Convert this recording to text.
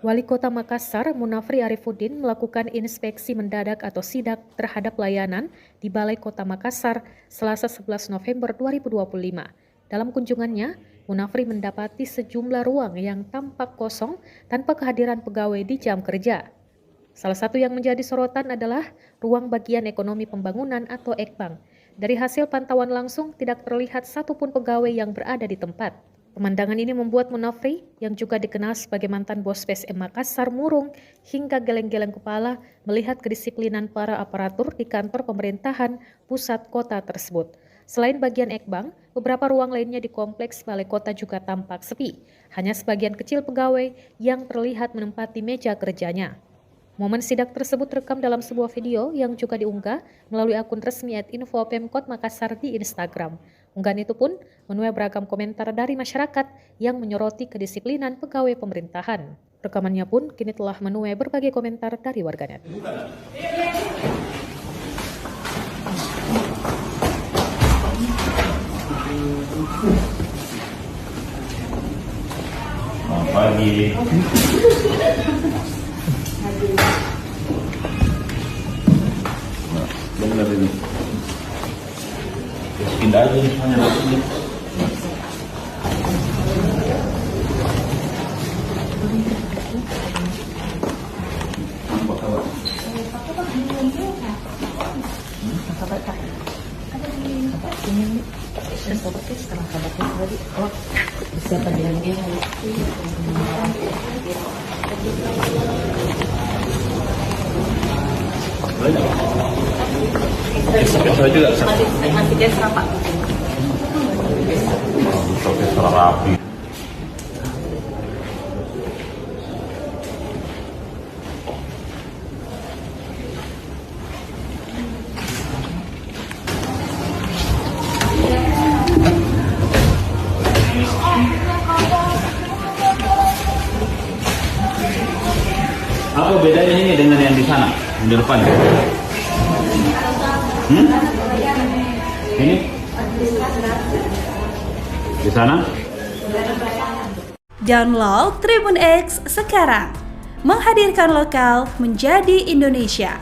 Wali Kota Makassar, Munafri Arifuddin, melakukan inspeksi mendadak atau sidak terhadap layanan di Balai Kota Makassar Selasa 11 November 2025. Dalam kunjungannya, Munafri mendapati sejumlah ruang yang tampak kosong tanpa kehadiran pegawai di jam kerja. Salah satu yang menjadi sorotan adalah ruang bagian ekonomi pembangunan atau Ekbang. Dari hasil pantauan langsung, tidak terlihat satupun pegawai yang berada di tempat. Pemandangan ini membuat Munafri, yang juga dikenal sebagai mantan bos PSM Makassar, murung hingga geleng-geleng kepala melihat kedisiplinan para aparatur di kantor pemerintahan pusat kota tersebut. Selain bagian Ekbang, beberapa ruang lainnya di kompleks Balai Kota juga tampak sepi. Hanya sebagian kecil pegawai yang terlihat menempati meja kerjanya. Momen sidak tersebut terekam dalam sebuah video yang juga diunggah melalui akun resmi @info Pemkot Makassar di Instagram. Unggahan itu pun menuai beragam komentar dari masyarakat yang menyoroti kedisiplinan pegawai pemerintahan. Rekamannya pun kini telah menuai berbagai komentar dari warganet. Selamat pagi. Benar ini. Pindah aja nih semuanya masuknya. Apa kabar? Siapa bilangnya? Saya juga Masih desra, Pak. Profesor rapi. Apa bedanya ini dengan yang di sana, yang di depan? Ini di sana? Download Tribun X sekarang, menghadirkan lokal menjadi Indonesia.